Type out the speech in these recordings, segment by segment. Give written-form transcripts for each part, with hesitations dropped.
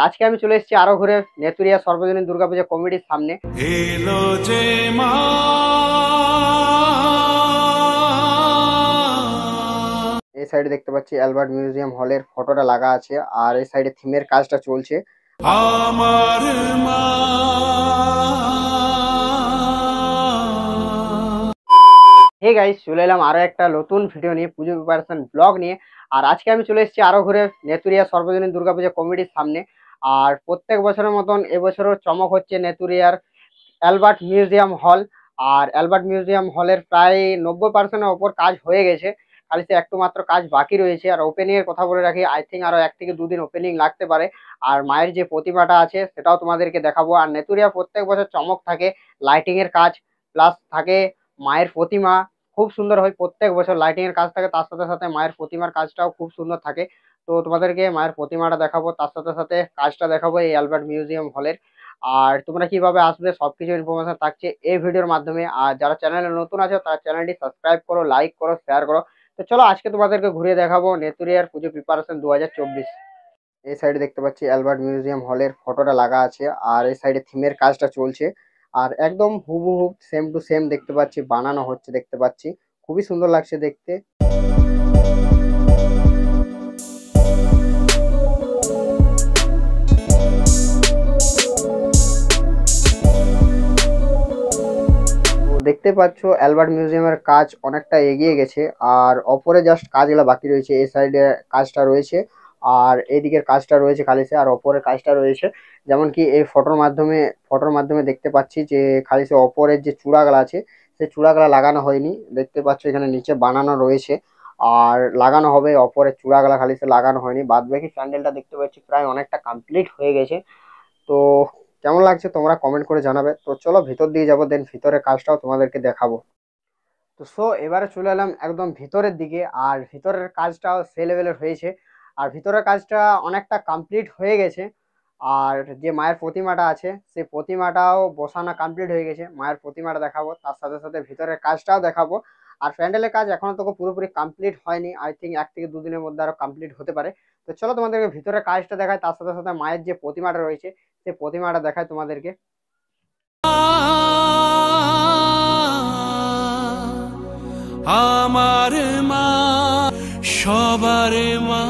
আজকে আমি চলে এসেছি আরো ঘুরে নেতুরিয়া সর্বজনীন দুর্গাপূজা কমিটির সামনে। এলো যে মা, এই সাইডে দেখতে পাচ্ছি অ্যালবার্ট মিউজিয়াম হলের ফটোটা লাগা আছে, আর এই সাইডে থিমের কাজটা চলছে। আমার মা, হে গাইস, চলে এলাম আরো একটা নতুন ভিডিও নিয়ে, পুজো প্রিপারেশন ব্লগ নিয়ে। আর আজকে আমি চলে এসেছি আরো ঘুরে নেতুরিয়া সর্বজনীন দুর্গাপূজা কমিটির সামনে। আর প্রত্যেক বছরের মতন এবছরও চমক হচ্ছে নেতুরিয়ার অ্যালবার্ট মিউজিয়াম হল। আর অ্যালবার্ট মিউজিয়াম হলের প্রায় 90%-এর ওপর কাজ হয়ে গেছে, খালি সে একটু মাত্র কাজ বাকি রয়েছে। আর ওপেনিং এর কথা বলে রাখি, আই থিঙ্ক আরো 1 থেকে 2 দিন ওপেনিং লাগতে পারে। আর মায়ের যে প্রতিমাটা আছে সেটাও তোমাদেরকে দেখাবো। আর নেতুরিয়া প্রত্যেক বছর চমক থাকে, লাইটিং এর কাজ প্লাস থাকে মায়ের প্রতিমা, খুব সুন্দর হয় প্রত্যেক বছর। লাইটিং এর কাজ থাকে, তার সাথে সাথে মায়ের প্রতিমার কাজটাও খুব সুন্দর থাকে। তো তোমাদেরকে মায়ের প্রতিমাটা দেখাবো, তার সাথে সাথে কাজটা দেখাবো এই অ্যালবার্ট মিউজিয়াম হলের। আর তোমরা কিভাবে আসবে সবকিছু ইনফরমেশন থাকছে এই ভিডিওর মাধ্যমে। আর যারা চ্যানেলে নতুন আছে তারা চ্যানেলটি সাবস্ক্রাইব করো, লাইক করো, শেয়ার করো। তো চলো আজকে তোমাদেরকে ঘুরিয়ে দেখাবো নেতুরিয়ার পুজো প্রিপারেশন 2024। এই সাইডে দেখতে পাচ্ছি অ্যালবার্ট মিউজিয়াম হলের ফটোটা লাগা আছে, আর এই সাইডে থিমের কাজটা চলছে। আর একদম হুবহু সেম টু সেম দেখতে পাচ্ছি, বানানো হচ্ছে দেখতে পাচ্ছি, খুবই সুন্দর লাগছে দেখতে। দেখতে পাচ্ছ অ্যালবার্ট মিউজিয়ামের কাজ অনেকটা এগিয়ে গেছে, আর অপরে জাস্ট কাজগুলো বাকি রয়েছে। এই সাইডে কাজটা রয়েছে, আর এইদিকের কাজটা রয়েছে খালিসে, আর অপরের কাজটা রয়েছে। যেমন কি এই ফটোর মাধ্যমে দেখতে পাচ্ছি যে খালিসে অপরের যে চূড়াগুলো আছে সেই চূড়াগুলো লাগানো হয়নি, দেখতে পাচ্ছ এখানে নিচে বানানো রয়েছে আর লাগানো হবে। অপরের চূড়াগুলা খালিসে লাগানো হয়নি, বাদ বাকি প্যান্ডেলটা দেখতে পাচ্ছি প্রায় অনেকটা কমপ্লিট হয়ে গেছে। তো কেমন লাগছে তোমরা কমেন্ট করে জানাবে। তো চলো ভিতর দিয়ে যাবো, দেন ভিতরের কাজটাও তোমাদেরকে দেখাবো। তো এবারে চলে এলাম একদম ভিতরের দিকে, আর ভিতরের কাজটাও সে লেভেলের হয়েছে। আর ভিতরের কাজটা অনেকটা কমপ্লিট হয়ে গেছে। আর যে মায়ের প্রতিমাটা আছে সেই প্রতিমাটাও বসানো কমপ্লিট হয়ে গেছে। মায়ের প্রতিমাটা দেখাবো, তার সাথে সাথে ভিতরের কাজটাও দেখাবো। আর প্যান্ডেলের কাজ এখনো তো পুরোপুরি কমপ্লিট হয়নি, আই থিঙ্ক 1 থেকে 2 দিনের মধ্যে আরো কমপ্লিট হতে পারে। তো চলো তোমাদেরকে ভিতরের কাজটা দেখায়, তার সাথে সাথে মায়ের যে প্রতিমাটা রয়েছে সেই প্রতিমাটা দেখায় তোমাদেরকে। আমার মা, সবার মা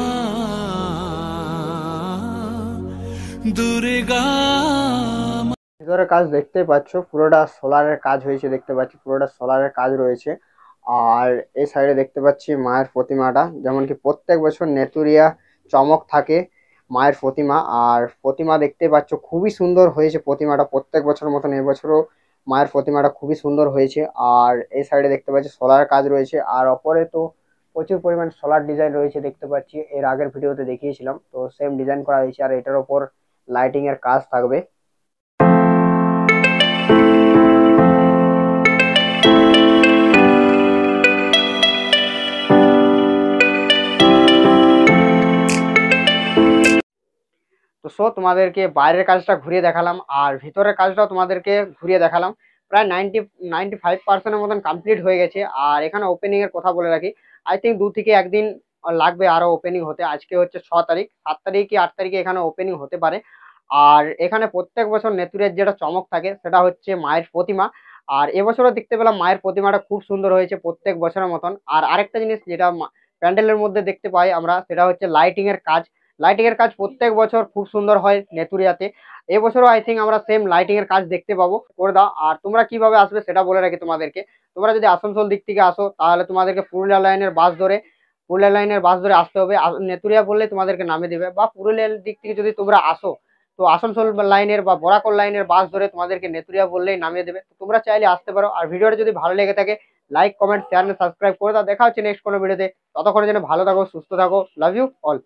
দুর্গা। ভিতরের কাজ দেখতে পাচ্ছ পুরোটা সোলারের কাজ হয়েছে, দেখতে পাচ্ছি পুরোটা সোলারের কাজ রয়েছে। আর এই সাইডে দেখতে পাচ্ছি মায়ের প্রতিমাটা, যেমন কি প্রত্যেক বছর নেতুরিয়া চমক থাকে মায়ের প্রতিমা। আর প্রতিমা দেখতে পাচ্ছ খুবই সুন্দর হয়েছে প্রতিমাটা, প্রত্যেক বছরের মতন এবছরও মায়ের প্রতিমাটা খুবই সুন্দর হয়েছে। আর এই সাইডে দেখতে পাচ্ছি সোলার কাজ রয়েছে, আর অপরে তো প্রচুর পরিমাণ সোলার ডিজাইন রয়েছে দেখতে পাচ্ছি, এর আগের ভিডিওতে দেখিয়েছিলাম। তো সেম ডিজাইন করা হয়েছে, আর এটার ওপর লাইটিং এর কাজ থাকবে। তো তোমাদেরকে বাইরের কাজটা ঘুরিয়ে দেখালাম, আর ভিতরের কাজটাও তোমাদেরকে ঘুরিয়ে দেখালাম। প্রায় 95% মতন কমপ্লিট হয়ে গেছে। আর এখানে ওপেনিং এর কথা বলে রাখি, আই থিঙ্ক 2 থেকে 1 দিন লাগবে আরো ওপেনিং হতে। আজকে হচ্ছে 6 তারিখ, 7 তারিখ কি 8 তারিখে এখানে ওপেনিং হতে পারে। আর এখানে প্রত্যেক বছর নেতুরের যেটা চমক থাকে সেটা হচ্ছে মায়ের প্রতিমা। আর এবছরও দেখতে পেলাম মায়ের প্রতিমাটা খুব সুন্দর হয়েছে প্রত্যেক বছরের মতন। আর আরেকটা জিনিস যেটা প্যান্ডেলের মধ্যে দেখতে পাই আমরা, সেটা হচ্ছে লাইটিং এর কাজ। লাইটিং এর কাজ প্রত্যেক বছর খুব সুন্দর হয় নেতুরিয়াতে। এবছরও আই থিঙ্ক আমরা সেম লাইটিং এর কাজ দেখতে পাবো করে দাও। আর তোমরা কিভাবে আসবে সেটা বলে রাখি তোমাদেরকে। তোমরা যদি আসানসোল দিক থেকে আসো তাহলে তোমাদেরকে পুরুলিয়া লাইনের বাস ধরে আসতে হবে। নেতুরিয়া বললে তোমাদেরকে নামে দেবে। বা পুরুলিয়ার দিক থেকে যদি তোমরা আসো তো আসানসোল লাইনের বা বরাকর লাইনের বাস ধরে তোমাদেরকে নেতুরিয়া বললেই নামিয়ে দেবে। তো তোমরা চাইলে আসতে পারো। আর ভিডিওটা যদি ভালো লেগে থাকে লাইক, কমেন্ট, শেয়ার, সাবস্ক্রাইব করে দাও। দেখা হচ্ছে নেক্সট কোনো ভিডিওতে। ততক্ষণের জন্য ভালো থাকো, সুস্থ থাকো, লাভ ইউ অল।